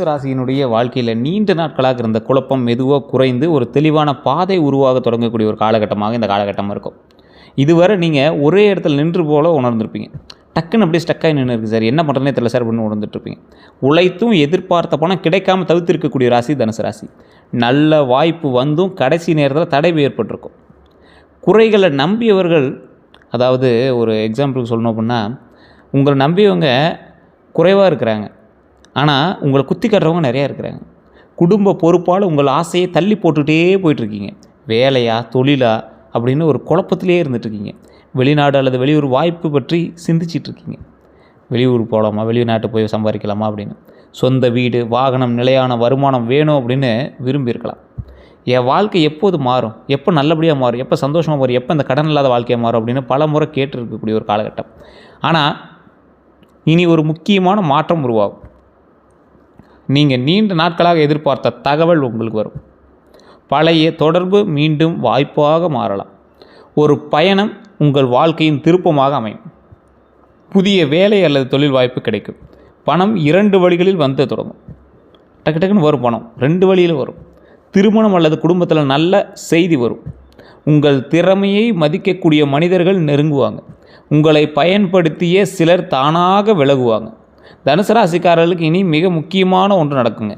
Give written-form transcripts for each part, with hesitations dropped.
ராசியினுடைய வாழ்க்கையில் நீண்ட நாட்களாக இருந்த குழப்பம் மெதுவாக குறைந்து ஒரு தெளிவான பாதை உருவாக தொடங்கக்கூடிய ஒரு காலகட்டமாக இந்த காலகட்டம் இருக்கும். இதுவரை நீங்கள் ஒரே இடத்துல நின்று போல உணர்ந்திருப்பீங்க. டக்குன்னு அப்படியே ஸ்டக்காகி நின்று இருக்குது சார், என்ன பண்ணுறதுனே தெரியல சார் அப்படின்னு உணர்ந்துட்டுருப்பீங்க. உழைத்தும் எதிர்பார்த்த பணம் கிடைக்காமல் தவிர்த்திருக்கக்கூடிய ராசி தனுசு ராசி. நல்ல வாய்ப்பு வந்தும் கடைசி நேரத்தில் தடை ஏற்பட்டிருக்கும். குறைகளை நம்பியவர்கள், அதாவது ஒரு எக்ஸாம்பிளுக்கு சொல்லணும் அப்படின்னா, உங்களை நம்பியவங்க குறைவாக இருக்கிறாங்க, ஆனால் உங்களை குத்தி காட்டுறவங்க நிறையா இருக்கிறாங்க. குடும்ப பொறுப்பால் உங்கள் ஆசையை தள்ளி போட்டுகிட்டே போயிட்டுருக்கீங்க. வேலையா தொழிலா அப்படின்னு ஒரு குழப்பத்திலே இருந்துகிட்ருக்கீங்க. வெளிநாடு அல்லது வெளியூர் வாய்ப்பு பற்றி சிந்திச்சிட்ருக்கீங்க. வெளியூர் போகலாமா, வெளிநாட்டு போய் சம்பாதிக்கலாமா அப்படின்னு. சொந்த வீடு, வாகனம், நிலையான வருமானம் வேணும் அப்படின்னு விரும்பியிருக்கலாம். என் வாழ்க்கை எப்போது மாறும், எப்போ நல்லபடியாக மாறும், எப்போ சந்தோஷமாக மாறும், எப்போ இந்த கடன் இல்லாத வாழ்க்கையாக மாறும் அப்படின்னு பல முறை கேட்டுருக்கக்கூடிய ஒரு காலகட்டம். ஆனால் இனி ஒரு முக்கியமான மாற்றம் உருவாகும். நீங்கள் நீண்ட நாட்களாக எதிர்பார்த்த தகவல் உங்களுக்கு வரும். பழைய தொடர்பு மீண்டும் வாய்ப்பாக மாறலாம். ஒரு பயணம் உங்கள் வாழ்க்கையின் திருப்பமாக அமையும். புதிய வேலை அல்லது தொழில் வாய்ப்பு கிடைக்கும். பணம் 2 வழிகளில் வந்து தொடங்கும். டக்கு டக்குன்னு வரும் பணம், 2 வழியில் வரும். திருமணம் அல்லது குடும்பத்தில் நல்ல செய்தி வரும். உங்கள் திறமையை மதிக்கக்கூடிய மனிதர்கள் நெருங்குவாங்க. உங்களை பயன்படுத்திய சிலர் தானாக விலகுவாங்க. தனுசு ராசிக்காரர்களுக்கு இனி மிக முக்கியமான ஒன்று நடக்குங்க.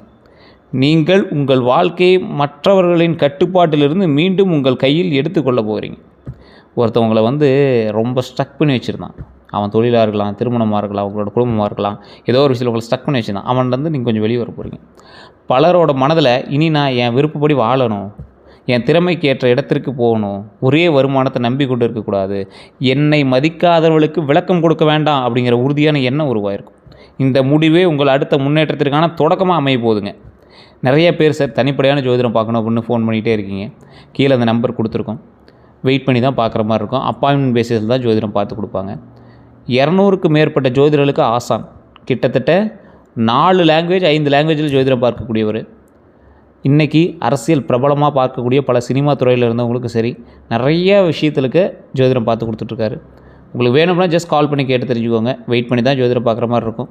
நீங்கள் உங்கள் வாழ்க்கையை மற்றவர்களின் கட்டுப்பாட்டிலிருந்து மீண்டும் உங்கள் கையில் எடுத்துக்கொள்ள போகிறீங்க. ஒருத்தவங்களை ரொம்ப ஸ்ட்ரக் பண்ணி வச்சுருந்தான். அவன் தொழிலாக இருக்கலாம், திருமணமாக இருக்கலாம், உங்களோட குடும்பமாக இருக்கலாம், ஏதோ ஒரு விஷயம் உங்களை ஸ்ட்ரக் பண்ணி வச்சுருந்தான். அவன்லேருந்து நீங்கள் கொஞ்சம் வெளியே வர போகிறீங்க. பலரோட மனதில் இனி நான் என் விருப்பப்படி வாழணும், என் திறமைக்கு ஏற்ற இடத்திற்கு போகணும், ஒரே வருமானத்தை நம்பி கொண்டு இருக்கக்கூடாது, என்னை மதிக்காதவர்களுக்கு விளக்கம் கொடுக்க வேண்டாம் அப்படிங்கிற உறுதியான எண்ணம் உருவாயிருக்கும். இந்த முடிவே உங்கள் அடுத்த முன்னேற்றத்திற்கான தொடக்கமாக அமைய போகுதுங்க. நிறைய பேர் சார் தனிப்படையான ஜோதிடம் பார்க்கணும் அப்படின்னு ஃபோன் பண்ணிகிட்டே இருக்கீங்க. கீழே அந்த நம்பர் கொடுத்துருக்கோம். வெயிட் பண்ணி தான் பார்க்குற மாதிரி இருக்கும். அப்பாயின்மெண்ட் பேசிஸில் தான் ஜோதிடம் பார்த்து கொடுப்பாங்க. 200க்கு மேற்பட்ட ஜோதிடர்களுக்கு ஆசான். கிட்டத்தட்ட 4 லாங்குவேஜ் 5 லாங்குவேஜில் ஜோதிடம் பார்க்கக்கூடியவர். இன்றைக்கி அரசியல் பிரபலமாக பார்க்கக்கூடிய பல சினிமா துறையில் இருந்தவங்களுக்கு சரி, நிறைய விஷயத்துக்கு ஜோதிடம் பார்த்து கொடுத்துட்ருக்காரு. உங்களுக்கு வேணும்னா ஜஸ்ட் கால் பண்ணி கேட்டு தெரிஞ்சுக்கோங்க. வெயிட் பண்ணி தான் ஜோதிடம் பார்க்குற மாதிரி இருக்கும்.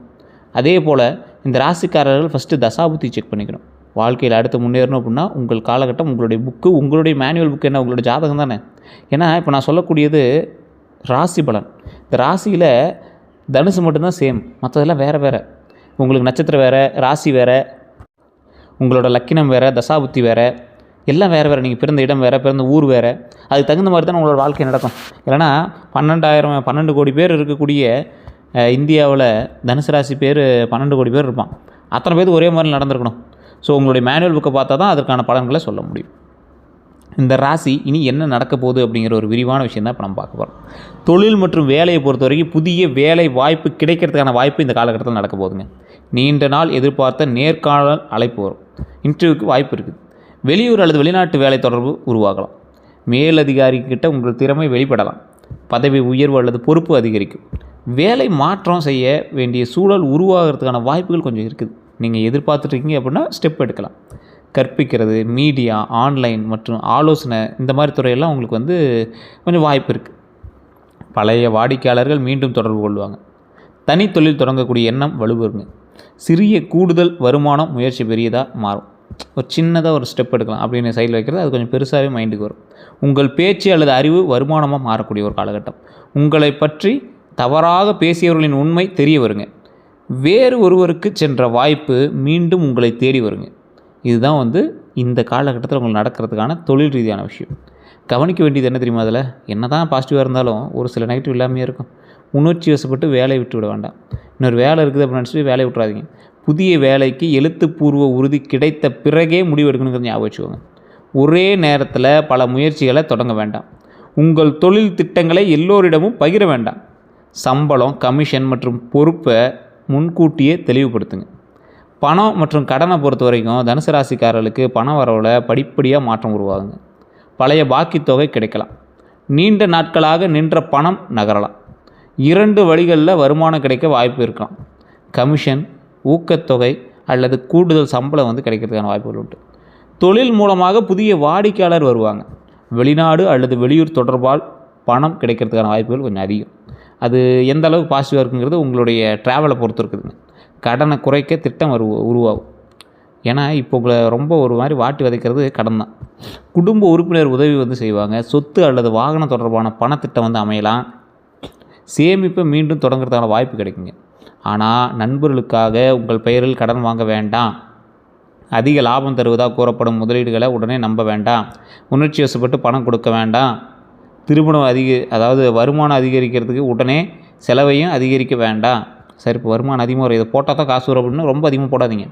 அதே போல் இந்த ராசிக்காரர்கள் ஃபஸ்ட்டு தசாபுத்தி செக் பண்ணிக்கணும். வாழ்க்கையில் அடுத்து முன்னேறணும் அப்படின்னா உங்கள் காலகட்டம், உங்களுடைய புக்கு, உங்களுடைய மேனுவல் புக்கு என்ன, உங்களுடைய ஜாதகம் தானே. ஏன்னா இப்போ நான் சொல்லக்கூடியது ராசி பலன். இந்த ராசியில் தனுசு மட்டும்தான் சேம், மற்றதெல்லாம் வேறு வேறு. உங்களுக்கு நட்சத்திரம் வேறு, ராசி வேறு, உங்களோட லக்கினம் வேறு, தசாபுத்தி வேறு, எல்லாம் வேறு வேறு. நீங்கள் பிறந்த இடம் வேறு, பிறந்த ஊர் வேறு. அதுக்கு தகுந்த மாதிரி தான் உங்களோட வாழ்க்கை நடக்கும். இல்லைனா 12 கோடி பேர் இருக்கக்கூடிய இந்தியாவில் தனுசு ராசி பேர் 12 கோடி பேர் இருப்பான். அத்தனை பேருக்கு ஒரே மாதிரி நடந்திருக்கணும். ஸோ உங்களுடைய மேனுவல் புக்கை பார்த்தா தான் அதற்கான பலன்களை சொல்ல முடியும். இந்த ராசி இனி என்ன நடக்க போகுது அப்படிங்கிற ஒரு விரிவான விஷயம் தான் இப்போ நம்ம பார்க்க போகிறோம். தொழில் மற்றும் வேலையை பொறுத்த வரைக்கும் புதிய வேலை வாய்ப்பு கிடைக்கிறதுக்கான வாய்ப்பு இந்த காலகட்டத்தில் நடக்க போகுதுங்க. நீண்ட நாள் எதிர்பார்த்த நேர்காணல் அழைப்பு வரும். இன்டர்வியூக்கு வாய்ப்பு இருக்குது. வெளியூர் அல்லது வெளிநாட்டு வேலை தொடர்பு உருவாகலாம். மேலதிகாரிக்கிட்ட உங்கள் திறமை வெளிப்படலாம். பதவி உயர்வு அல்லது பொறுப்பு அதிகரிக்கும். வேலை மாற்றம் செய்ய வேண்டிய சூழல் உருவாகிறதுக்கான வாய்ப்புகள் கொஞ்சம் இருக்குது. நீங்கள் எதிர்பார்த்துட்ருக்கீங்க அப்படின்னா ஸ்டெப் எடுக்கலாம். கற்பிக்கிறது, மீடியா, ஆன்லைன் மற்றும் ஆலோசனை, இந்த மாதிரி துறையெல்லாம் உங்களுக்கு கொஞ்சம் வாய்ப்பு இருக்குது. பழைய வாடிக்கையாளர்கள் மீண்டும் தொடர்பு கொள்வாங்க. தனி தொழில் தொடங்கக்கூடிய எண்ணம் வலுவருங்க. சிறிய கூடுதல் வருமானம் முயற்சி பெரியதாக மாறும். ஒரு சின்னதாக ஒரு ஸ்டெப் எடுக்கலாம் அப்படின்னு சைடில் வைக்கிறது, அது கொஞ்சம் பெருசாகவே மைண்டுக்கு வரும். உங்கள் பேச்சு அல்லது அறிவு வருமானமாக மாறக்கூடிய ஒரு காலகட்டம். உங்களை பற்றி தவறாக பேசியவர்களின் உண்மை தெரிய வருங்க. வேறு ஒருவருக்கு சென்ற வாய்ப்பு மீண்டும் உங்களை தேடி வருங்க. இதுதான் இந்த காலகட்டத்தில் உங்களுக்கு நடக்கிறதுக்கான தொழில் ரீதியான விஷயம். கவனிக்க வேண்டியது என்ன தெரியுமா? அதில் என்ன தான் பாசிட்டிவாக இருந்தாலும் ஒரு சில நெகட்டிவ் இல்லாமையே இருக்கும். உணர்ச்சி வசப்பட்டு வேலையை விட்டு விட வேண்டாம். இன்னொரு வேலை இருக்குது அப்படின்னு நினச்சிட்டு வேலையை விட்டுறாதீங்க. புதிய வேலைக்கு எழுத்துப்பூர்வ உறுதி கிடைத்த பிறகே முடிவு எடுக்கணுங்கிறது ஞாபகம் வச்சுக்கோங்க. ஒரே நேரத்தில் பல முயற்சிகளை தொடங்க வேண்டாம். உங்கள் தொழில் திட்டங்களை எல்லோரிடமும் பகிர வேண்டாம். சம்பளம், கமிஷன் மற்றும் பொறுப்பை முன்கூட்டியே தெளிவுபடுத்துங்க. பணம் மற்றும் கடனை பொறுத்த வரைக்கும் தனுசு ராசிக்காரர்களுக்கு பண வரவில் படிப்படியாக மாற்றம் உருவாகுங்க. பழைய பாக்கி தொகை கிடைக்கலாம். நீண்ட நாட்களாக நின்ற பணம் நகரலாம். 2 வழிகளில் வருமானம் கிடைக்க வாய்ப்பு இருக்கலாம். கமிஷன், ஊக்கத்தொகை அல்லது கூடுதல் சம்பளம் கிடைக்கிறதுக்கான வாய்ப்புகள் உண்டு. தொழில் மூலமாக புதிய வாடிக்கையாளர் வருவாங்க. வெளிநாடு அல்லது வெளியூர் தொடர்பால் பணம் கிடைக்கிறதுக்கான வாய்ப்புகள் கொஞ்சம் அதிகம். அது எந்த அளவுக்கு பாசிட்டிவாக இருக்குங்கிறது உங்களுடைய ட்ராவலை பொறுத்து இருக்குதுங்க. கடனை குறைக்க திட்டம் உருவாகும். ஏன்னா இப்போ உங்களை ரொம்ப ஒரு மாதிரி வாட்டி வதைக்கிறது கடன் தான். குடும்ப உறுப்பினர் உதவி வந்து செய்வாங்க. சொத்து அல்லது வாகனம் தொடர்பான பணத்திட்டம் வந்து அமையலாம். சேமிப்பை மீண்டும் தொடங்குறதுக்கான வாய்ப்பு கிடைக்குங்க. ஆனால் நண்பர்களுக்காக உங்கள் பெயரில் கடன் வாங்க வேண்டாம். அதிக லாபம் தருவதாக கூறப்படும் முதலீடுகளை உடனே நம்ப வேண்டாம். உணர்ச்சி வசப்பட்டு பணம் கொடுக்க வேண்டாம். திருமணம் அதாவது வருமானம் அதிகரிக்கிறதுக்கு உடனே செலவையும் அதிகரிக்க வேண்டாம். சரி, இப்போ வருமானம் அதிகமாக வரும், இதை போட்டால் தான் காசு வரும் அப்படின்னு ரொம்ப அதிகமாக போடாதீங்க.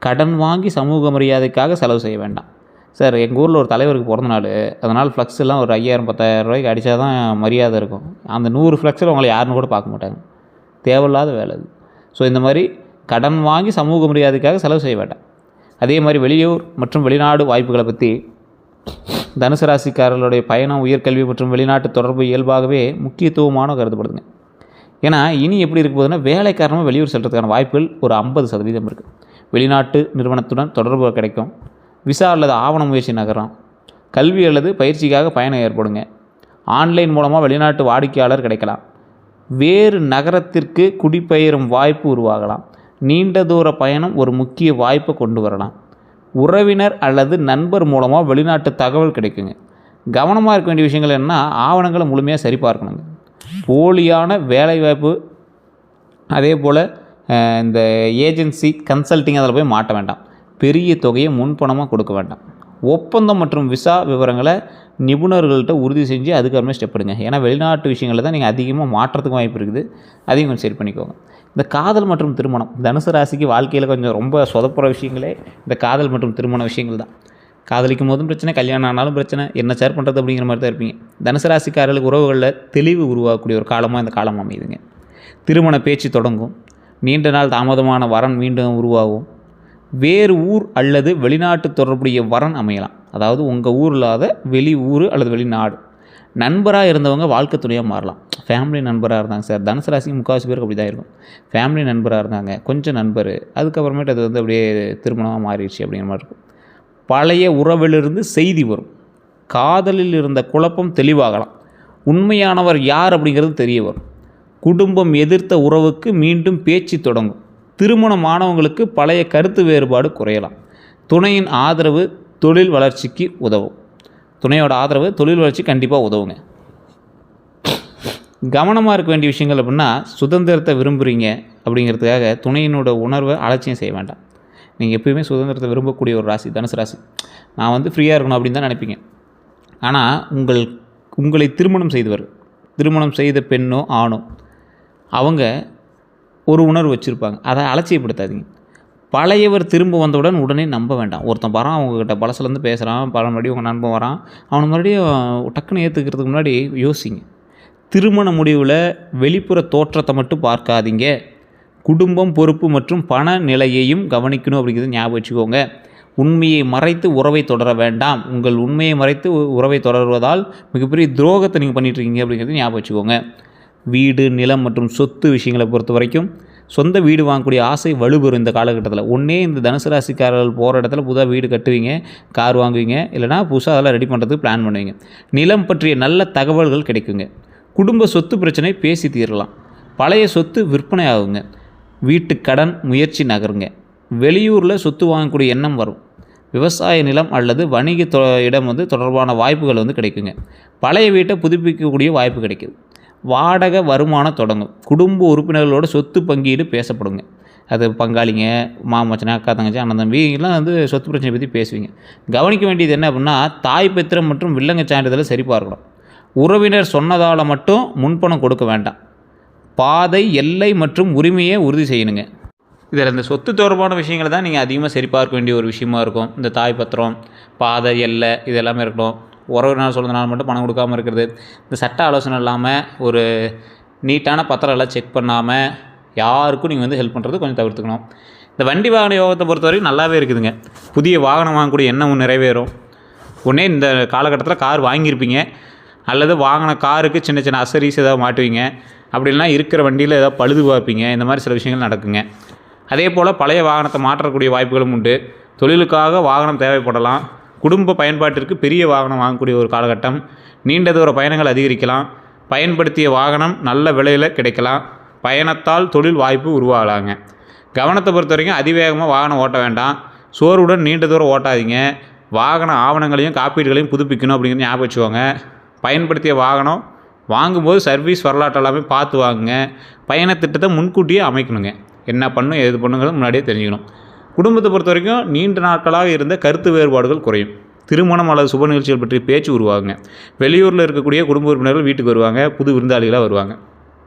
கடன் வாங்கி சமூக மரியாதைக்காக செலவு செய்ய வேண்டாம். சார், எங்கள் ஊரில் ஒரு தலைவருக்கு பிறந்த நாள், அதனால் ஃப்ளக்ஸ் எல்லாம் ஒரு 5000 10,000 ரூபாய்க்கு அடித்தா தான் மரியாதை இருக்கும். அந்த 100 ஃப்ளக்ஸில் உங்களை யாருன்னு கூட பார்க்க மாட்டாங்க. தேவையில்லாத வேலை அது. ஸோ இந்த மாதிரி கடன் வாங்கி சமூக மரியாதைக்காக செலவு செய்ய வேண்டாம். அதே மாதிரி வெளியூர் மற்றும் வெளிநாடு வாய்ப்புகளை பற்றி தனுசு ராசிக்காரர்களுடைய பயணம், உயர்கல்வி மற்றும் வெளிநாட்டு தொடர்பு இயல்பாகவே முக்கியத்துவமான கருதப்படுதுங்க. ஏன்னா இனி எப்படி இருக்க போகுதுன்னா, வேலை காரணமாக வெளியூர் செல்கிறதுக்கான வாய்ப்புகள் ஒரு 50% இருக்குது. வெளிநாட்டு நிறுவனத்துடன் தொடர்பு கிடைக்கும். விசா அல்லது ஆவண முயற்சி நகரம். கல்வி அல்லது பயிற்சிக்காக பயணம் ஏற்படுங்க. ஆன்லைன் மூலமாக வெளிநாட்டு வாடிக்கையாளர் கிடைக்கலாம். வேறு நகரத்திற்கு குடிபெயரும் வாய்ப்பு உருவாகலாம். நீண்ட தூர பயணம் ஒரு முக்கிய வாய்ப்பை கொண்டு வரலாம். உறவினர் அல்லது நண்பர் மூலமாக வெளிநாட்டு தகவல் கிடைக்குங்க. கவனமாக இருக்க வேண்டிய விஷயங்கள் என்னென்னா, ஆவணங்களை முழுமையாக சரிபார்க்கணுங்க. போலியான வேலைவாய்ப்பு, அதே போல் இந்த ஏஜென்சி கன்சல்ட்டிங் அதில் போய் மாட்ட வேண்டாம். பெரிய தொகையை முன்பணமாக கொடுக்க வேண்டாம். ஒப்பந்தம் மற்றும் விசா விவரங்களை நிபுணர்கள்ட்ட உறுதி செஞ்சு அதுக்கப்புறமே ஸ்டெப் எடுங்க. ஏன்னா வெளிநாட்டு விஷயங்களில் தான் நீங்கள் அதிகமாக மாற்றத்துக்கு வாய்ப்பு இருக்குது. அதையும் கொஞ்சம் சரி பண்ணிக்கோங்க. இந்த காதல் மற்றும் திருமணம், தனுசு ராசிக்கு வாழ்க்கையில் கொஞ்சம் ரொம்ப சொதப்புற விஷயங்களே இந்த காதல் மற்றும் திருமண விஷயங்கள் தான். காதலிக்கும் போதும் பிரச்சனை, கல்யாணம் ஆனாலும் பிரச்சனை, என்ன ஷேர் பண்ணுறது அப்படிங்கிற மாதிரி தான் இருப்பீங்க. தனுசு ராசிக்காரர்களுக்கு உறவுகளில் தெளிவு உருவாக்கக்கூடிய ஒரு காலமாக இந்த காலம் அமையுதுங்க. திருமண பேச்சு தொடங்கும். நீண்ட நாள் தாமதமான வரன் மீண்டும் உருவாகும். வேறு ஊர் அல்லது வெளிநாட்டு தொடர்புடைய வரன் அமையலாம். அதாவது உங்கள் ஊர் இல்லாத வெளி ஊர் அல்லது வெளிநாடு. நண்பராக இருந்தவங்க வாழ்க்கை துணையாக மாறலாம். ஃபேமிலி நண்பராக இருந்தாங்க சார், தனுசு ராசிக்கு முக்கால்வாசி பேருக்கு அப்படி தான் இருக்கும். ஃபேமிலி நண்பராக இருந்தாங்க, கொஞ்சம் நண்பர், அதுக்கப்புறமேட்டு அது வந்து அப்படியே திருமணமாக மாறிடுச்சு அப்படிங்கிற மாதிரி இருக்கும். பழைய உறவிலிருந்து செய்தி வரும். காதலில் இருந்த குழப்பம் தெளிவாகலாம். உண்மையானவர் யார் அப்படிங்கிறது தெரிய வரும். குடும்பம் எதிர்த்த உறவுக்கு மீண்டும் பேச்சு தொடங்கும். திருமணமானவங்களுக்கு பழைய கருத்து வேறுபாடு குறையலாம். துணையின் ஆதரவு தொழில் வளர்ச்சிக்கு உதவும். துணையோட ஆதரவு தொழில் வளர்ச்சி கண்டிப்பாக உதவுங்க. கவனமாக இருக்க வேண்டிய விஷயங்கள் அப்படின்னா, சுதந்திரத்தை விரும்புகிறீங்க அப்படிங்கிறதுக்காக துணையினோட உணர்வை அலட்சியம் செய்ய வேண்டாம். நீங்கள் எப்பயுமே சுதந்திரத்தை விரும்பக்கூடிய ஒரு ராசி தனுசு ராசி. நான் வந்து ஃப்ரீயாக இருக்கணும் அப்படின்னு தான் நினைப்பீங்க. ஆனால் உங்களை திருமணம் செய்த பெண்ணோ ஆணோ அவங்க ஒரு உணர்வு வச்சுருப்பாங்க. அதை அலட்சியப்படுத்தாதீங்க. பழையவர் திரும்ப வந்தவுடன் உடனே நம்ப வேண்டாம். ஒருத்தன் வரான், அவங்கக்கிட்ட பழசுலேருந்து பேசுகிறான், மறுபடியும் உங்கள் நண்பன் வரான், அவனை மறுபடியும் டக்குன்னு ஏற்றுக்கிறதுக்கு முன்னாடி யோசிங்க. திருமண முடிவில் வெளிப்புற தோற்றத்தை மட்டும் பார்க்காதீங்க. குடும்பம், பொறுப்பு மற்றும் பண நிலையையும் கவனிக்கணும் அப்படிங்கிறது ஞாபகம் வச்சுக்கோங்க. உண்மையை மறைத்து உறவை தொடர வேண்டாம். உங்கள் உண்மையை மறைத்து உறவை தொடர்வதால் மிகப்பெரிய துரோகத்தை நீங்கள் பண்ணிகிட்ருக்கீங்க அப்படிங்கிறது ஞாபகம் வச்சுக்கோங்க. வீடு, நிலம் மற்றும் சொத்து விஷயங்களை பொறுத்த வரைக்கும் சொந்த வீடு வாங்கக்கூடிய ஆசை வலுப்பெறும் இந்த காலகட்டத்தில். ஒன்றே இந்த தனுசு ராசிக்காரர்கள் போகிற இடத்துல புதுசாக வீடு கட்டுவீங்க, கார் வாங்குவீங்க, இல்லைனா புதுசாக அதெல்லாம் ரெடி பண்ணுறதுக்கு பிளான் பண்ணுவீங்க. நிலம் பற்றிய நல்ல தகவல்கள் கிடைக்குங்க. குடும்ப சொத்து பிரச்சனை பேசி தீரலாம். பழைய சொத்து விற்பனை ஆகுங்க. வீட்டு கடன் முயற்சி நகருங்க. வெளியூரில் சொத்து வாங்கக்கூடிய எண்ணம் வரும். விவசாய நிலம் அல்லது வணிக இடம் தொடர்பான வாய்ப்புகள் கிடைக்குங்க. பழைய வீட்டை புதுப்பிக்கக்கூடிய வாய்ப்பு கிடைக்குது. வாடகை வருமானம் தொடங்கும். குடும்ப உறுப்பினர்களோட சொத்து பங்கீடு பேசப்படுங்க. அது பங்காளிங்க, மாமச்சனை, அக்கா தங்கச்சி, அண்ணன் தம்பி எல்லாம் சொத்து பிரச்சனை பற்றி பேசுவீங்க. கவனிக்க வேண்டியது என்ன அப்படின்னா, தாய் பத்திரம் மற்றும் வில்லங்க சான்றிதழை சரிபார்க்கணும். உறவினர் சொன்னதால் மட்டும் முன்பணம் கொடுக்க வேண்டாம். பாதை, எல்லை மற்றும் உரிமையை உறுதி செய்யணுங்க. இதில் இந்த சொத்து தொடர்பான விஷயங்களை தான் நீங்கள் அதிகமாக சரிபார்க்க வேண்டிய ஒரு விஷயமா இருக்கும். இந்த தாய் பத்திரம், பாதை, எல்லை இது எல்லாமே இருக்கணும். உறவினர் சொல்கிறதுனால மட்டும் பணம் கொடுக்காமல் இருக்கிறது, இந்த சட்ட ஆலோசனை இல்லாமல் ஒரு நீட்டான பத்திரம் எல்லாம் செக் பண்ணாமல் யாருக்கும் நீங்கள் ஹெல்ப் பண்ணுறது கொஞ்சம் தவிர்த்துக்கணும். இந்த வண்டி வாகன யோகத்தை பொறுத்த வரைக்கும் நல்லாவே இருக்குதுங்க. புதிய வாகனம் வாங்கக்கூடிய எண்ணம் நிறைவேறும். ஒன்றே இந்த காலகட்டத்தில் கார் வாங்கியிருப்பீங்க, அல்லது வாங்கின காருக்கு சின்ன சின்ன அசரிஸ் ஏதாவது மாட்டுவீங்க. அப்படி இல்லைனா இருக்கிற வண்டியில் ஏதாவது பழுது பார்ப்பீங்க. இந்த மாதிரி சில விஷயங்கள் நடக்குங்க. அதே போல் பழைய வாகனத்தை மாற்றக்கூடிய வாய்ப்புகளும் உண்டு. தொழிலுக்காக வாகனம் தேவைப்படலாம். குடும்ப பயன்பாட்டிற்கு பெரிய வாகனம் வாங்கக்கூடிய ஒரு காலகட்டம். நீண்ட தூர பயணங்கள் அதிகரிக்கலாம். பயன்படுத்திய வாகனம் நல்ல விலையில் கிடைக்கலாம். பயணத்தால் தொழில் வாய்ப்பு உருவாகலாங்க. கவனத்தை பொறுத்த வரைக்கும் அதிவேகமாக வாகனம் ஓட்ட வேண்டாம். சோர்வுடன் நீண்ட தூரம் ஓட்டாதீங்க. வாகன ஆவணங்களையும் காப்பீடுகளையும் புதுப்பிக்கணும் அப்படிங்கிறது ஞாபகம் வச்சுக்கோங்க. பயன்படுத்திய வாகனம் வாங்கும்போது சர்வீஸ் வரலாற்று எல்லாமே பார்த்து வாங்குங்க. பயண திட்டத்தை முன்கூட்டியே அமைக்கணுங்க. என்ன பண்ணும் எது பண்ணுங்கிறது முன்னாடியே தெரிஞ்சுக்கணும். குடும்பத்தை பொறுத்த வரைக்கும் நீண்ட நாட்களாக இருந்த கருத்து வேறுபாடுகள் குறையும். திருமணம் அல்லது சுப நிகழ்ச்சிகள் பற்றி பேச்சு உருவாகுங்க. வெளியூரில் இருக்கக்கூடிய குடும்ப உறுப்பினர்கள் வீட்டுக்கு வருவாங்க. புது விருந்தாளிகளாக வருவாங்க.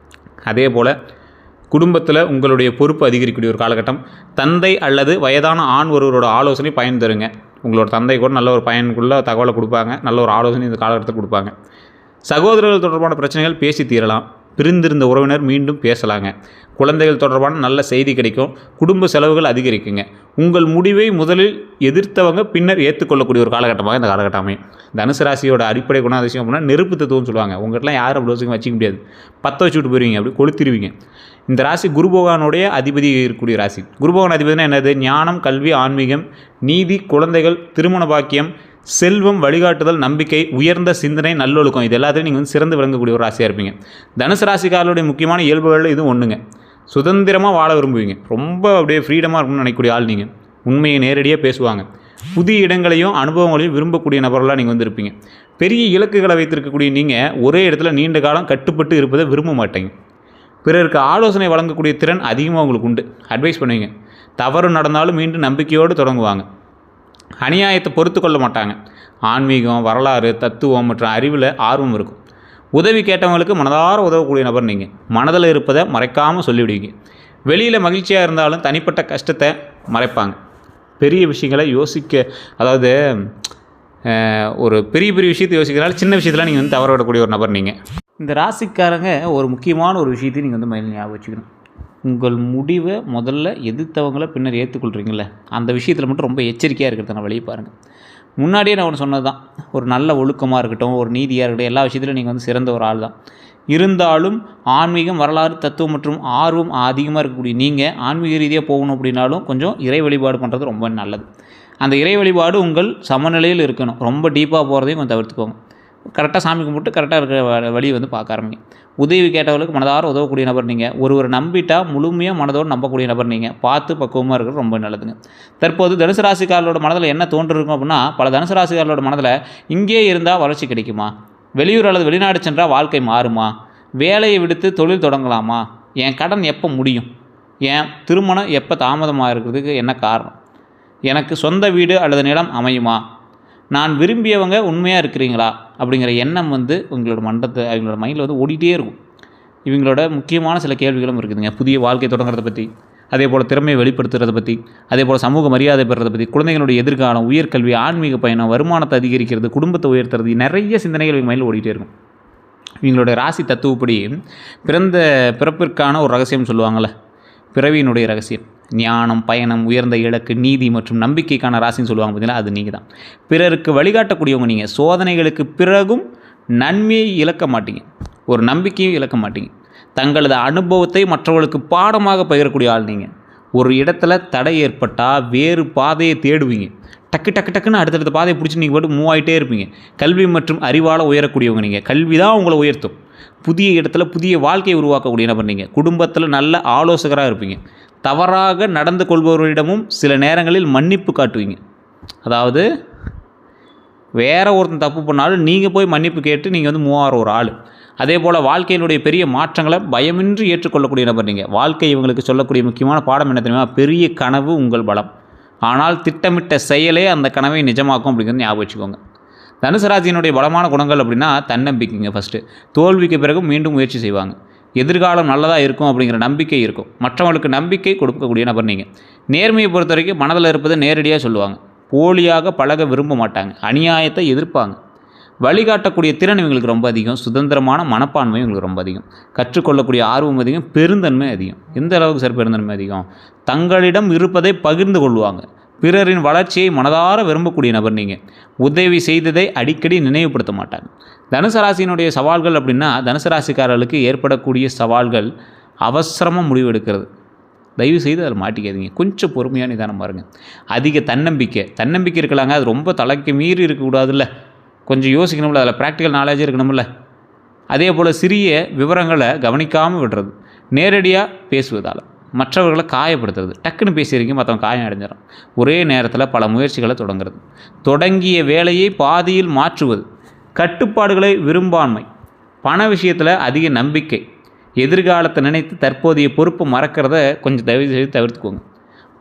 அதே போல் குடும்பத்தில் உங்களுடைய பொறுப்பு அதிகரிக்கக்கூடிய ஒரு காலகட்டம். தந்தை அல்லது வயதான ஆண் ஒருவரோட ஆலோசனை பயன் தருங்க. உங்களோட தந்தை கூட நல்ல ஒரு பயனுக்குள்ள தகவலை கொடுப்பாங்க. நல்ல ஒரு ஆலோசனை இந்த காலகட்டத்தில் கொடுப்பாங்க. சகோதரர்கள் தொடர்பான பிரச்சனைகள் பேசி தீரலாம். பிரிந்திருந்த உறவினர் மீண்டும் பேசலாங்க. குழந்தைகள் தொடர்பான நல்ல செய்தி கிடைக்கும். குடும்ப செலவுகள் அதிகரிக்குங்க. உங்கள் முடிவை முதலில் எதிர்த்தவங்க பின்னர் ஏற்றுக்கொள்ளக்கூடிய ஒரு காலகட்டமாக இந்த காலகட்டம் அமையும். தனுசு ராசியோட அடிப்படை குணாதிசயம் அப்படின்னா நெருப்பு தத்துவம்னு சொல்லுவாங்க. உங்கள்கிட்டலாம் யாரும் அப்படி வச்சுக்க முடியாது. பற்ற வச்சு விட்டு போயிருவீங்க, அப்படி கொளுத்திடுவீங்க. இந்த ராசி குரு பகவானுடைய அதிபதி இருக்கக்கூடிய ராசி. குரு பகவான் அதிபதினா என்னது? ஞானம், கல்வி, ஆன்மீகம், நீதி, குழந்தைகள், திருமண பாக்கியம், செல்வம், வழிகாட்டுதல், நம்பிக்கை, உயர்ந்த சிந்தனை, நல்லொழுக்கம், இது எல்லாத்தையும் நீங்கள் சிறந்து விளங்கக்கூடிய ஒரு ராசியாக இருப்பீங்க. தனுசு ராசிக்காரருடைய முக்கியமான இயல்புகளில் இது ஒன்றுங்க. சுதந்திரமாக வாழ விரும்புவீங்க. ரொம்ப அப்படியே ஃப்ரீடமாக இருக்கணும்னு நினைக்கக்கூடிய ஆள் நீங்கள். உண்மையை நேரடியாக பேசுவாங்க. புதிய இடங்களையும் அனுபவங்களையும் விரும்பக்கூடிய நபர்களாக நீங்கள் இருப்பீங்க. பெரிய இலக்குகளை வைத்திருக்கக்கூடிய நீங்கள் ஒரே இடத்துல நீண்ட காலம் கட்டுப்பட்டு இருப்பதை விரும்ப மாட்டீங்க. பிறருக்கு ஆலோசனை வழங்கக்கூடிய திறன் அதிகமாக உங்களுக்கு உண்டு. அட்வைஸ் பண்ணுவீங்க. தவறு நடந்தாலும் மீண்டும் நம்பிக்கையோடு தொடங்குவாங்க. அநியாயத்தை பொறுத்து கொள்ள மாட்டாங்க. ஆன்மீகம், வரலாறு, தத்துவம் மற்றும் அறிவில் ஆர்வம் இருக்கும். உதவி கேட்டவங்களுக்கு மனதார உதவக்கூடிய நபர் நீங்கள். மனதில் இருப்பதை மறைக்காமல் சொல்லிவிடுவீங்க. வெளியில் மகிழ்ச்சியாக இருந்தாலும் தனிப்பட்ட கஷ்டத்தை மறைப்பாங்க. பெரிய விஷயங்களை அதாவது ஒரு பெரிய விஷயத்தை யோசிக்கிறதால சின்ன விஷயத்தில் நீங்கள் தவற விடக்கூடிய ஒரு நபர் நீங்கள். இந்த ராசிக்காரங்க ஒரு முக்கியமான ஒரு விஷயத்தையும் நீங்கள் மைண்டில் ஞாபகம் வச்சுக்கணும். உங்கள் முடிவை முதல்ல எதிர்த்தவங்களை பின்னர் ஏற்றுக்கொள்கிறீங்கள, அந்த விஷயத்தில் மட்டும் ரொம்ப எச்சரிக்கையாக இருக்கிறத நான் வெளியே பாருங்கள். முன்னாடியே நான் ஒன்று சொன்னது தான். ஒரு நல்ல ஒழுக்கமாக இருக்கட்டும், ஒரு நீதியாக இருக்கட்டும், எல்லா விஷயத்திலும் நீங்கள் சிறந்த ஒரு ஆள் தான். இருந்தாலும் ஆன்மீகம், வரலாறு, தத்துவம் மற்றும் ஆர்வம் அதிகமாக இருக்கக்கூடிய நீங்கள் ஆன்மீக ரீதியாக போகணும் அப்படின்னாலும் கொஞ்சம் இறை வழிபாடு பண்ணுறது ரொம்ப நல்லது. அந்த இறை வழிபாடு உங்கள் சமநிலையில் இருக்கணும். ரொம்ப டீப்பாக போகிறதையும் கொஞ்சம் தவிர்த்துக்கோங்க. கரெக்டாக சாமி கும்பிட்டு கரெக்டாக இருக்கிற வழியை பார்க்க ஆரம்பிங்க. உதவி கேட்டவர்களுக்கு மனதார உதவக்கூடிய நபர் நீங்கள். ஒருவர் நம்பிட்டா முழுமையாக மனதோடு நம்பக்கூடிய நபர் நீங்கள். பார்த்து பக்குவமாக இருக்கிறது ரொம்ப நல்லதுங்க. தற்போது தனுசு ராசிக்காரர்களோட மனதில் என்ன தோன்றிருக்கும் அப்படின்னா, பல தனுசு ராசிக்காரர்களோட மனதில் இங்கே இருந்தால் வளர்ச்சி கிடைக்குமா, வெளியூர் அல்லது வெளிநாடு சென்றால் வாழ்க்கை மாறுமா, வேலையை விடுத்து தொழில் தொடங்கலாமா, என் கடன் எப்போ முடியும், என் திருமணம் எப்போ தாமதமாக இருக்கிறதுக்கு என்ன காரணம், எனக்கு சொந்த வீடு அல்லது நிலம் அமையுமா, நான் விரும்பியவங்க உண்மையாக இருக்கிறீங்களா அப்படிங்கிற எண்ணம் உங்களோட அவங்களோட மைண்டில் ஓடிட்டே இருக்கும். இவங்களோட முக்கியமான சில கேள்விகளும் இருக்குதுங்க. புதிய வாழ்க்கை தொடங்குறத பற்றி, அதே போல் திறமையை வெளிப்படுத்துறதை பற்றி, அதே போல் சமூக மரியாதை பெறுறதை பற்றி, குழந்தைகளுடைய எதிர்காலம், உயர்கல்வி, ஆன்மீக பயணம், வருமானத்தை அதிகரிக்கிறது, குடும்பத்தை உயர்த்துறது, நிறைய சிந்தனைகள் இவங்க மைண்டில் ஓடிட்டே இருக்கும். இவங்களுடைய ராசி தத்துவப்படி பிறப்பிற்கான ஒரு ரகசியம் சொல்லுவாங்கள்ல, பிறவியினுடைய ரகசியம், ஞானம், பயணம், உயர்ந்த இலக்கு, நீதி மற்றும் நம்பிக்கைக்கான ராசின்னு சொல்லுவாங்க. பார்த்தீங்கன்னா அது நீங்கள் தான். பிறருக்கு வழிகாட்டக்கூடியவங்க நீங்கள். சோதனைகளுக்கு பிறகும் நன்மையை இழக்க மாட்டீங்க, ஒரு நம்பிக்கையும் இழக்க மாட்டீங்க. தங்களது அனுபவத்தை மற்றவர்களுக்கு பாடமாக பகிரக்கூடிய ஆள் நீங்கள். ஒரு இடத்துல தடை ஏற்பட்டால் வேறு பாதையை தேடுவீங்க. டக்குன்னு அடுத்தடுத்த பாதையை பிடிச்சி நீங்கள் போட்டு மூவ் ஆகிட்டே இருப்பீங்க. கல்வி மற்றும் அறிவால் உயரக்கூடியவங்க நீங்கள். கல்வி தான் உங்களை உயர்த்தும். புதிய இடத்துல புதிய வாழ்க்கையை உருவாக்கக்கூடிய நபர் நீங்கள். குடும்பத்தில் நல்ல ஆலோசகராக இருப்பீங்க. தவறாக நடந்து கொள்பவர்களிடமும் சில நேரங்களில் மன்னிப்பு காட்டுவீங்க. அதாவது வேற ஒருத்தன் தப்பு பண்ணாலும் நீங்கள் போய் மன்னிப்பு கேட்டு நீங்கள் மூவ் ஆகிற ஒரு ஆள். அதே போல் வாழ்க்கையினுடைய பெரிய மாற்றங்களை பயமின்றி ஏற்றுக்கொள்ளக்கூடிய நபர் நீங்கள். வாழ்க்கை இவங்களுக்கு சொல்லக்கூடிய முக்கியமான பாடம் என்ன தெரியுமா? பெரிய கனவு உங்கள் பலம், ஆனால் திட்டமிட்ட செயலே அந்த கனவை நிஜமாக்கும் அப்படிங்கிறது ஞாபகம் வச்சுக்கோங்க. தனுசு ராசியினுடைய பலமான குணங்கள் அப்படின்னா தன்னம்பிக்கைங்க. ஃபஸ்ட்டு தோல்விக்கு பிறகு மீண்டும் முயற்சி செய்வாங்க. எதிர்காலம் நல்லதாக இருக்கும் அப்படிங்கிற நம்பிக்கை இருக்கும். மற்றவங்களுக்கு நம்பிக்கை கொடுக்கக்கூடிய நபர் நீங்கள். நேர்மையை பொறுத்த வரைக்கும் மனதில் இருப்பதை நேரடியாக சொல்லுவாங்க. போலியாக பழக விரும்ப மாட்டாங்க. அநியாயத்தை எதிர்ப்பாங்க. வழிகாட்டக்கூடிய திறன் இவங்களுக்கு ரொம்ப அதிகம். சுதந்திரமான மனப்பான்மை இவங்களுக்கு ரொம்ப அதிகம். கற்றுக்கொள்ளக்கூடிய ஆர்வம் அதிகம். பெருந்தன்மை அதிகம். எந்த அளவுக்கு சார் பெருந்தன்மை அதிகம்? தங்களிடம் இருப்பதை பகிர்ந்து கொள்வாங்க. பிறரின் வளர்ச்சியை மனதார விரும்பக்கூடிய நபர் நீங்கள். உதவி செய்ததை அடிக்கடி நினைவுபடுத்த மாட்டாங்க. தனுசு ராசியினுடைய சவால்கள் அப்படின்னா, தனுசு ராசிக்காரர்களுக்கு ஏற்படக்கூடிய சவால்கள் அவசரமாக முடிவு எடுக்கிறது. தயவு செய்து அதில் மாட்டிக்காதீங்க. கொஞ்சம் பொறுமையான நிதானம் பாருங்கள். அதிக தன்னம்பிக்கை இருக்கலாங்க, அது ரொம்ப தலைக்கு மீறி இருக்கக்கூடாதுல்ல. கொஞ்சம் யோசிக்கணும்ல, அதில் ப்ராக்டிக்கல் நாலேஜ் இருக்கணும்ல. அதே போல் சிறிய விவரங்களை கவனிக்காமல் விடுறது, நேரடியாக பேசுவதால் மற்றவர்களை காயப்படுத்துறது. டக்குன்னு பேசியிருக்கீங்க, மற்றவங்க காயம் அடைஞ்சிடும். ஒரே நேரத்தில் பல முயற்சிகளை தொடங்குறது. தொடங்கிய வேலையை பாதியில் மாற்றுவது. கட்டுப்பாடுகளை விரும்பாண்மை. பண விஷயத்தில் அதிக நம்பிக்கை. எதிர்காலத்தை நினைத்து தற்போதைய பொறுப்பை மறக்கிறத கொஞ்சம் தயவு செய்து தவிர்த்துக்கோங்க.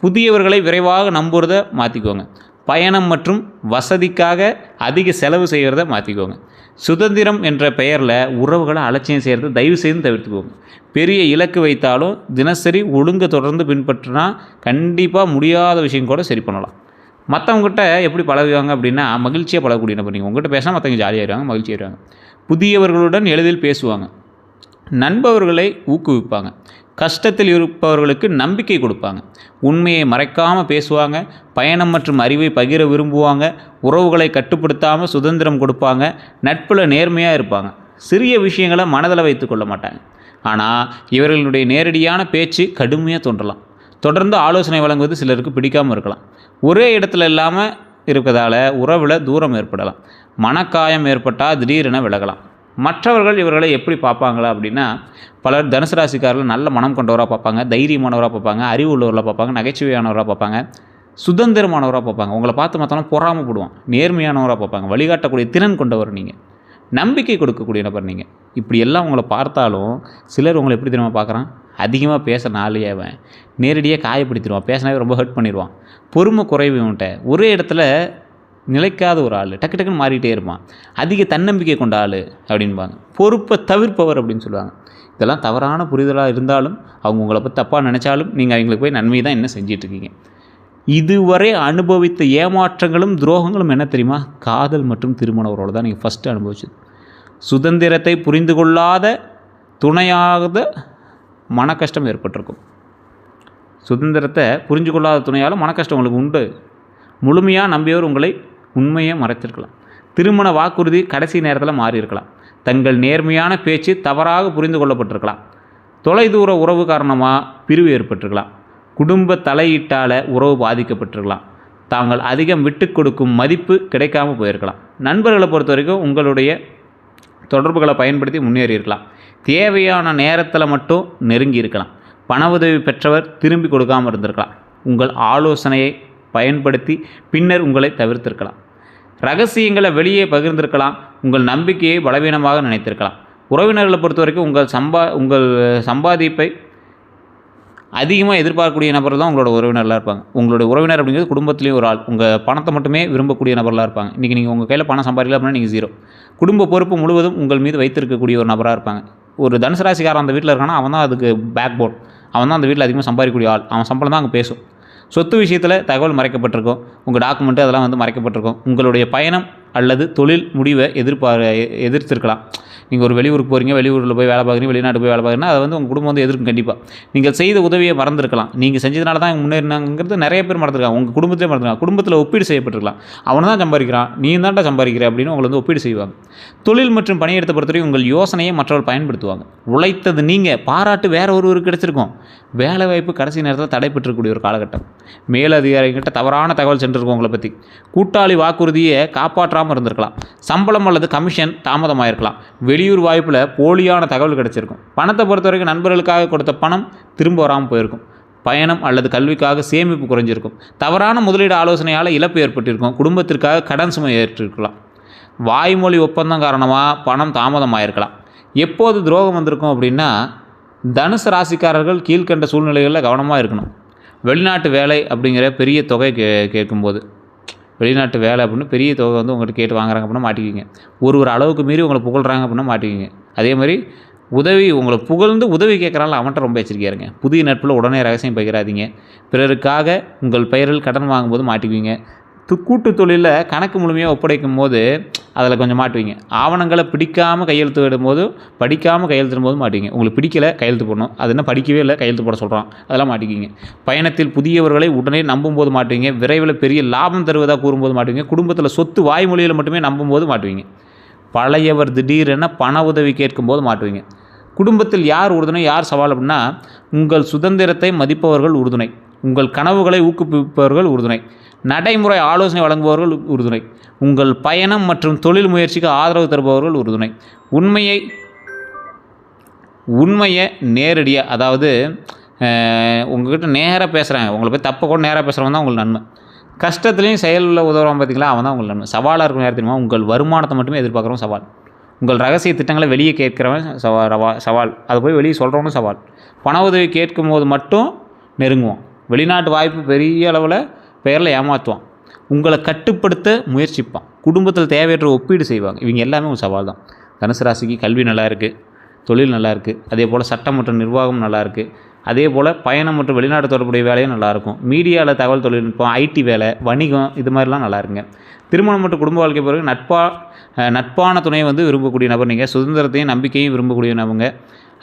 புதியவர்களை விரைவாக நம்புறதை மாற்றிக்கோங்க. பயணம் மற்றும் வசதிக்காக அதிக செலவு செய்கிறத மாற்றிக்கோங்க. சுதந்திரம் என்ற பெயரில் உறவுகளை அலட்சியம் செய்கிறத தயவு செய்து தவிர்த்துக்கோங்க. பெரிய இலக்கு வைத்தாலும் தினசரி ஒழுங்கை தொடர்ந்து பின்பற்றினா கண்டிப்பாக முடியாத விஷயம் கூட சரி பண்ணலாம். மற்றவங்ககிட்ட எப்படி பழகுவாங்க அப்படின்னா, மகிழ்ச்சியாக பழகக்கூடிய நபர். நீங்கள் உங்கள்கிட்ட பேசினா மற்றவங்க ஜாலியாகிடுவாங்க, மகிழ்ச்சியாகிடுவாங்க. புதியவர்களுடன் எளிதில் பேசுவாங்க. நண்பர்களை ஊக்குவிப்பாங்க. கஷ்டத்தில் இருப்பவர்களுக்கு நம்பிக்கை கொடுப்பாங்க. உண்மையை மறைக்காமல் பேசுவாங்க. பயணம் மற்றும் அறிவை பகிர விரும்புவாங்க. உறவுகளை கட்டுப்படுத்தாமல் சுதந்திரம் கொடுப்பாங்க. நட்பில் நேர்மையாக இருப்பாங்க. சிறிய விஷயங்களை மனதில் வைத்து கொள்ள மாட்டாங்க. ஆனால் இவர்களுடைய நேரடியான பேச்சு கடுமையாக தோன்றலாம். தொடர்ந்து ஆலோசனை வழங்குவது சிலருக்கு பிடிக்காமல் இருக்கலாம். ஒரே இடத்துல இல்லாமல் இருக்கிறதால உறவில் தூரம் ஏற்படலாம். மனக்காயம் ஏற்பட்டால் திடீரென விலகலாம். மற்றவர்கள் இவர்களை எப்படி பார்ப்பாங்களா அப்படின்னா, பலர் தனுசு ராசிக்காரர்கள் நல்ல மனம் கொண்டவராக பார்ப்பாங்க, தைரியமானவராக பார்ப்பாங்க, அறிவு உள்ளவர்களாக பார்ப்பாங்க, நகைச்சுவையானவராக பார்ப்பாங்க, சுதந்திரமானவராக பார்ப்பாங்க. உங்களை பார்த்து மற்றவங்க பொறாமப்படுவான். நேர்மையானவராக பார்ப்பாங்க. வழிகாட்டக்கூடிய திறன் கொண்டவர் நீங்கள். நம்பிக்கை கொடுக்கக்கூடிய நபர் நீங்கள். இப்படி எல்லாம் உங்களை பார்த்தாலும் சிலர் உங்களை எப்படி தெரியுமா பார்க்குறான்? அதிகமாக பேச நாளையவன் நேரடியாக காயப்படுத்திடுவான். பேசினாவே ரொம்ப ஹர்ட் பண்ணிடுவான். பொறுமை குறைவு இவன்ட்ட. ஒரே இடத்துல நிலைக்காத ஒரு ஆள், டக்கு டக்குன்னு மாறிக்கிட்டே இருப்பான். அதிக தன்னம்பிக்கை கொண்ட ஆள் அப்படின்பாங்க. பொறுப்பை தவிர்ப்பவர் அப்படின்னு சொல்லுவாங்க. இதெல்லாம் தவறான புரிதலாக இருந்தாலும், அவங்க உங்களை பற்றி தப்பாக நினச்சாலும் நீங்கள் அவங்களுக்கு போய் நன்மை தான் என்ன செஞ்சிட்ருக்கீங்க. இதுவரை அனுபவித்த ஏமாற்றங்களும் துரோகங்களும் என்ன தெரியுமா? காதல் மற்றும் திருமண உறவோடு தான் நீங்கள் ஃபஸ்ட்டு அனுபவிச்சது. சுதந்திரத்தை புரிந்து கொள்ளாத துணையாத மன கஷ்டம் ஏற்பட்டிருக்கும். சுதந்திரத்தை புரிஞ்சு கொள்ளாத துணையால் மன கஷ்டம் உங்களுக்கு உண்டு. முழுமையாக நம்பியவர் உங்களை உண்மையை மறைத்திருக்கலாம். திருமண வாக்குறுதி கடைசி நேரத்தில் மாறி இருக்கலாம். தங்கள் நேர்மையான பேச்சு தவறாக புரிந்து கொள்ளப்பட்டிருக்கலாம். தொலைதூர உறவு காரணமாக பிரிவு ஏற்பட்டிருக்கலாம். குடும்ப தலையீட்டால் உறவு பாதிக்கப்பட்டிருக்கலாம். தாங்கள் அதிகம் விட்டு கொடுக்கும் மதிப்பு கிடைக்காமல் போயிருக்கலாம். நண்பர்களை பொறுத்த வரைக்கும் உங்களுடைய தொடர்புகளை பயன்படுத்தி முன்னேறி இருக்கலாம். தேவையான நேரத்தில் மட்டும் நெருங்கி இருக்கலாம். பண உதவி பெற்றவர் திரும்பி கொடுக்காமல் இருந்திருக்கலாம். உங்கள் ஆலோசனையை பயன்படுத்தி பின்னர் உங்களை தவிர்த்திருக்கலாம். ரகசியங்களை வெளியே பகிர்ந்திருக்கலாம். உங்கள் நம்பிக்கையை பலவீனமாக நினைத்திருக்கலாம். உறவினர்களை பொறுத்த வரைக்கும் உங்கள் சம்பாதிப்பை அதிகமாக எதிர்பார்க்கக்கூடிய நபர் தான் உங்களோட உறவினர்களாக இருப்பாங்க. உங்களுடைய உறவினர் அப்படிங்கிறது குடும்பத்துலேயும் ஒரு ஆள். உங்கள் பணத்தை மட்டுமே விரும்பக்கூடிய நபர்களாக இருப்பாங்க. இன்றைக்கி நீங்கள் உங்கள் கையில் பணம் சம்பாதிக்கல அப்படின்னா நீங்கள் ஜீரோ. குடும்ப பொறுப்பு முழுவதும் உங்கள் மீது வைத்திருக்கக்கூடிய ஒரு நபராக இருப்பாங்க. ஒரு தனுசு ராசிக்காரன் அந்த வீட்டில் இருக்கானா அவன் தான் அதுக்கு பேக் போன். அவன் தான் அந்த வீட்டில் அதிகமாக சம்பாதிக்கக்கூடிய ஆள். அவன் சம்பளம் தான் அங்கே பேசும். சொத்து விஷயத்தில் தகவல் மறைக்கப்பட்டிருக்கும். உங்கள் டாக்குமெண்ட்டு அதெல்லாம் மறைக்கப்பட்டிருக்கும். உங்களுடைய பயணம் அல்லது தொழில் முடிவை எதிர்த்திருக்கலாம். நீங்கள் ஒரு வெளியூருக்கு போகிறீங்க, வெளியூரில் போய் வேலை பார்க்குறீங்க, வெளிநாட்டு போய் வேலை பார்க்குறீங்கன்னா அதை உங்கள் குடும்பம் எதிர்க்கும். கண்டிப்பாக நீங்கள் செய்த உதவியை மறந்துருக்கலாம். நீங்கள் செஞ்சதுனால தான் முன்னேறினாங்கிறது நிறைய பேர் மறந்துருக்காங்க. உங்கள் குடும்பத்திலே மறந்துருக்காங்க. குடும்பத்தில் ஒப்பீடு செய்யப்பட்டிருக்கலாம். அவனை தான் சம்பாதிக்கிறான், நீ தான்டா சம்பாதிக்கிற அப்படின்னு உங்களை ஒப்பீடு செய்வாங்க. தொழில் மற்றும் பணியிடத்தை பொறுத்தவரை உங்கள் யோசனையை மற்றவர்கள் பயன்படுத்துவாங்க. உழைத்தது நீங்கள், பாராட்டு வேற ஒருவருக்கு கிடைச்சிருக்கும். வேலை வாய்ப்பு கடைசி நேரத்தில் தடைபெற்றக்கூடிய ஒரு காலகட்டம். மேலதிகாரிகிட்ட தவறான தகவல் சென்றிருக்கும் உங்களை பற்றி. கூட்டாளி வாக்குறுதியை காப்பாற்றாமல் இருந்திருக்கலாம். சம்பளம் அல்லது கமிஷன் தாமதமாயிருக்கலாம். வெளியூர் வாய்ப்பில் போலியான தகவல் கிடச்சிருக்கும். பணத்தை பொறுத்த வரைக்கும் நண்பர்களுக்காக கொடுத்த பணம் திரும்ப வராமல் போயிருக்கும். பயணம் அல்லது கல்விக்காக சேமிப்பு குறைஞ்சிருக்கும். தவறான முதலீடு ஆலோசனையால் இழப்பு ஏற்பட்டிருக்கும். குடும்பத்திற்காக கடன் சுமை ஏற்றிருக்கலாம். வாய்மொழி ஒப்பந்தம் காரணமாக பணம் தாமதமாயிருக்கலாம். எப்போது துரோகம் வந்திருக்கும் அப்படின்னா, தனுசு ராசிக்காரர்கள் கீழ்கண்ட சூழ்நிலைகளில் கவனமாக இருக்கணும். வெளிநாட்டு வேலை அப்படிங்கிற பெரிய தொகை கேட்கும்போது, வெளிநாட்டு வேலை அப்படின்னு பெரிய தொகை உங்கள்கிட்ட கேட்டு வாங்குறாங்க அப்படின்னா மாட்டிக்கிங்க. ஒரு அளவுக்கு மீறி உங்களை புகழ்கிறாங்க அப்படின்னா மாட்டிக்கிங்க. அதே மாதிரி உங்களை புகழ்ந்து உதவி கேட்குறாங்கள அவன்கிட்ட ரொம்ப எச்சரிக்கையாக இருங்க. புதிய நட்பில் உடனே ரகசியம் பகிராதீங்க. பிறருக்காக உங்கள் பெயரில் கடன் வாங்கும்போது மாட்டிக்குவீங்க. கூட்டு தொழிலில் கணக்கு முழுமையாக ஒப்படைக்கும் போது அதில் கொஞ்சம் மாட்டுவீங்க. ஆவணங்களை பிடிக்காமல் கையெழுத்து விடும்போது, படிக்காமல் கையெழுத்துடும் போது மாட்டுவீங்க. உங்களுக்கு பிடிக்கலை கையெழுத்து போடணும், அது என்ன படிக்கவே இல்லை கையெழுத்து போட சொல்கிறான், அதெல்லாம் மாட்டிக்கிங்க. பயணத்தில் புதியவர்களை உடனே நம்பும்போது மாட்டுவீங்க. விரைவில் பெரிய லாபம் தருவதாக கூறும்போது மாட்டுவீங்க. குடும்பத்தில் சொத்து வாய்மொழியில் மட்டுமே நம்பும்போது மாட்டுவீங்க. பழையவர் திடீரென பண உதவி கேட்கும்போது மாட்டுவீங்க. குடும்பத்தில் யார் உறுதுணை, யார் சவால் அப்படின்னா, உங்கள் சுதந்திரத்தை மதிப்பவர்கள் உறுதுணை, உங்கள் கனவுகளை ஊக்குவிப்பவர்கள் உறுதுணை, நடைமுறை ஆலோசனை வழங்குபவர்கள் உறுதுணை, உங்கள் பயணம் மற்றும் தொழில் முயற்சிக்கு ஆதரவு தருபவர்கள் உறுதுணை. உண்மையை நேரடியாக, அதாவது உங்கள்கிட்ட நேராக பேசுகிறாங்க, உங்களை போய் தப்பை கூட நேராக பேசுகிறவங்க தான் உங்களுக்கு நன்மை. கஷ்டத்துலேயும் செயலில் உதவுறவங்க பார்த்தீங்களா, அவன் தான் உங்களுக்கு நன்மை. சவாலாக இருக்கும் யார் தெரியுமா, உங்கள் வருமானத்தை மட்டுமே எதிர்பார்க்குறவங்க சவால். உங்கள் ரகசிய திட்டங்களை வெளியே கேட்குறவன் சவால். அதை போய் வெளியே சொல்கிறவனும் சவால். பண உதவி கேட்கும் போது மட்டும் நெருங்குவான். வெளிநாட்டு வாய்ப்பு பெரிய அளவில் பெயரில் ஏமாற்றுவான். உங்களை கட்டுப்படுத்த முயற்சிப்பான். குடும்பத்தில் தேவையற்ற ஒப்பீடு செய்வாங்க. இவங்க எல்லாமே ஒரு சவால் தான். தனுசு ராசிக்கு கல்வி நல்லா இருக்குது, தொழில் நல்லா இருக்குது, அதே போல் சட்டம் மற்றும் நிர்வாகம் நல்லா இருக்குது, அதே போல் பயணம் மற்றும் வெளிநாட்டு தொடர்புடைய வேலையும் நல்லாயிருக்கும். மீடியாவில் தகவல் தொழில்நுட்பம், ஐடி வேலை, வணிகம் இது மாதிரிலாம் நல்லா இருக்குங்க. திருமணம் மற்றும் குடும்ப வாழ்க்கை பிறகு நட்பான துணையை விரும்பக்கூடிய நபர் நீங்கள். சுதந்திரத்தையும் நம்பிக்கையும் விரும்பக்கூடிய நபங்க.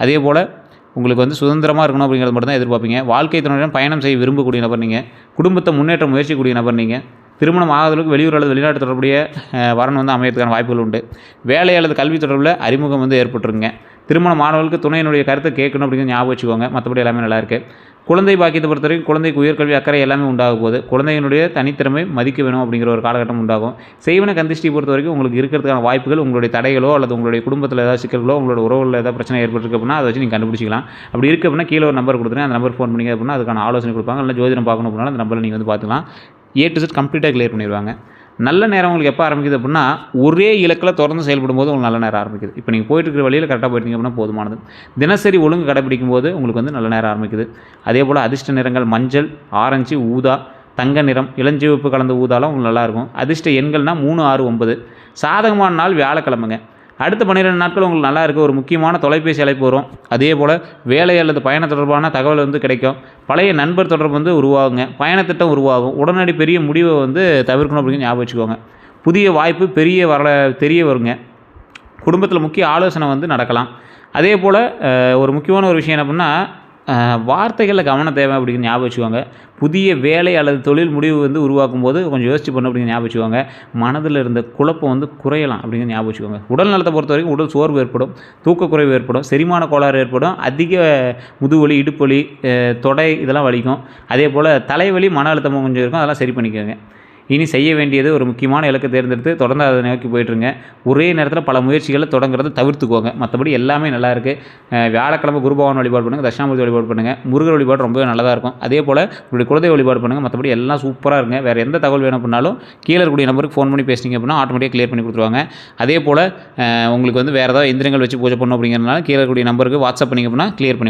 அதே போல் உங்களுக்கு சுதந்திரமாக இருக்கணும் அப்படிங்கிறது மட்டும் தான் எதிர்பார்ப்பீங்க. வாழ்க்கை துணையுடன் பயணம் செய்ய விரும்பக்கூடிய நபர் நீங்கள். குடும்பத்தை முன்னேற்ற முயற்சிக்கூடிய நபர் நீங்கள். திருமணம் ஆகாதளவுக்கு வெளியூர் அல்லது வெளிநாட்டு தொடர்புடைய வரன் அமையறதுக்கான வாய்ப்புகள் உண்டு. வேலை அல்லது கல்வி தொடர்பில் அறிமுகம் ஏற்பட்டுருங்க. திருமண மாணவர்களுக்கு துணையினுடைய கருத்தை கேட்கணும் அப்படிங்கிறது ஞாபகம் வச்சுக்கோங்க. மற்றபடி எல்லாமே நல்லாயிருக்கு. குழந்தை பாக்கியத்தை பொறுத்தவரைக்கும் குழந்தைக்கு உயர்கல்வி அக்கறை எல்லாமே உண்டாக போகுது. குழந்தையினுடைய தனித்திறமை மதிக்க வேணும் அப்படிங்கிற ஒரு காலகட்டம் உண்டாகும். செய்வன கந்திஷ்டி பொறுத்த வரைக்கும் உங்களுக்கு இருக்கிறதுக்கான வாய்ப்புகள், உங்களுடைய தடைகளோ அல்லது உங்களுடைய குடும்பத்தில் ஏதாவது சிக்கல்களோ, உங்களோட உறவுகளில் ஏதாவது பிரச்சனை ஏற்பட்டிருக்கு அப்படின்னா அதை வச்சு நீங்கள் கண்டுபிடிச்சிக்கலாம். அப்படி இருக்குது அப்படின்னா கீழே ஒரு நம்பர் கொடுத்துருங்க, அந்த நம்பர் ஃபோன் பண்ணிங்க அப்படின்னா அதுக்கான ஆலோசனை கொடுப்பாங்க. இல்லை ஜோதிடம் பார்க்கணும் அப்படின்னா அந்த நம்பரில் நீங்கள் பார்த்துக்கலாம். A to Z கம்ப்ளீட்டாக கிளியர் பண்ணிடுவாங்க. நல்ல நேரம் உங்களுக்கு எப்போ ஆரம்பிக்குது அப்படின்னா, ஒரே இலக்கில் தொடர்ந்து செயல்படும் போது உங்களுக்கு நல்ல நேரம் ஆரம்பிக்குது. இப்போ நீங்கள் போயிட்டு இருக்கிற வழியில் கரெக்டாக போயிட்டீங்க அப்படின்னா போதுமானது. தினசரி ஒழுங்கு கடைபிடிக்கும் போது உங்களுக்கு நல்ல நேரம் ஆரம்பிக்குது. அதே போல் அதிர்ஷ்ட நிறங்கள் மஞ்சள், ஆரஞ்சு, ஊதா, தங்க நிறம், இளஞ்சிவப்பு கலந்த ஊதாலாம் உங்களுக்கு நல்லாயிருக்கும். அதிர்ஷ்ட எண்கள்னால் 3, 6, 9. சாதகமான நாள் வியாழக்கிழமைங்க. அடுத்த 12 நாட்கள் உங்களுக்கு நல்லா இருக்குது. ஒரு முக்கியமான தொலைபேசி அழைப்பு வரும். அதே போல் வேலை அல்லது பயண தொடர்பான தகவல் கிடைக்கும். பழைய நண்பர் தொடர்பு உருவாகுங்க. பயணத்திட்டம் உருவாகும். உடனடி பெரிய முடிவை தவிர்க்கணும் அப்படின்னு ஞாபகம் வச்சுக்கோங்க. புதிய வாய்ப்பு தெரிய வருங்க. குடும்பத்தில் முக்கிய ஆலோசனை நடக்கலாம். அதே போல் ஒரு முக்கியமான ஒரு விஷயம் என்ன அப்படின்னா, வார்த்தைகளில் கவனம் தேவை அப்படின்னு ஞாபகம் வச்சுக்கோங்க. புதிய வேலை அல்லது தொழில் முடிவு உருவாக்கும் போது கொஞ்சம் யோசிச்சு பண்ணணும் அப்படின்னு ஞாபகம் வச்சுக்கோங்க. மனதில் இருந்த குழப்பம் குறையலாம் அப்படின்னு ஞாபகம் வச்சுக்கோங்க. உடல் நலத்தை பொறுத்த வரைக்கும் உடல் சோர்வு ஏற்படும், தூக்கக்குறைவு ஏற்படும், செரிமான கோளாறு ஏற்படும், அதிக முதுவலி, இடுப்புவலி, தொடை இதெல்லாம் வலிக்கும். அதே போல் தலைவலி, மன அழுத்தமும் கொஞ்சம் இருக்கும். அதெல்லாம் சரி பண்ணிக்கோங்க. இனி செய்ய வேண்டியது ஒரு முக்கியமான இலக்கை தேர்ந்தெடுத்து தொடர்ந்து அதை நோக்கி போய்ட்டுருங்க. ஒரே நேரத்தில் பல முயற்சிகளை தொடங்குறதை தவிர்த்துக்கோங்க. மற்றபடி எல்லாமே நல்லா இருக்குது. வியாழக்கிழமை குருபகவான் வழிபாடு பண்ணுங்கள், தட்சிணாமூர்த்தி வழிபாடு பண்ணுங்கள், முருகர் வழிபாடு ரொம்பவே நல்லதாக இருக்கும். அதே போல் உங்களுடைய குலதெய்வ வழிபாடு பண்ணுங்கள். மற்றபடி எல்லாம் சூப்பராக இருங்க. வேறு எந்த தகவல் வேணும் அப்படின்னாலும் கீழே இருக்கக்கூடிய நம்பருக்கு ஃபோன் பண்ணி பேசிங்க அப்படின்னா ஆட்டோமேட்டிக்காக கிளியர் பண்ணி கொடுத்துருவாங்க. அதே போல் உங்களுக்கு வேறு ஏதாவது எந்திரங்கள் வச்சு பூஜை பண்ணணும் அப்படிங்கிறதுனால கீழே இருக்கக்கூடிய நம்பருக்கு வாட்ஸ்அப் பண்ணிங்க அப்படின்னா கிளியர் பண்ணி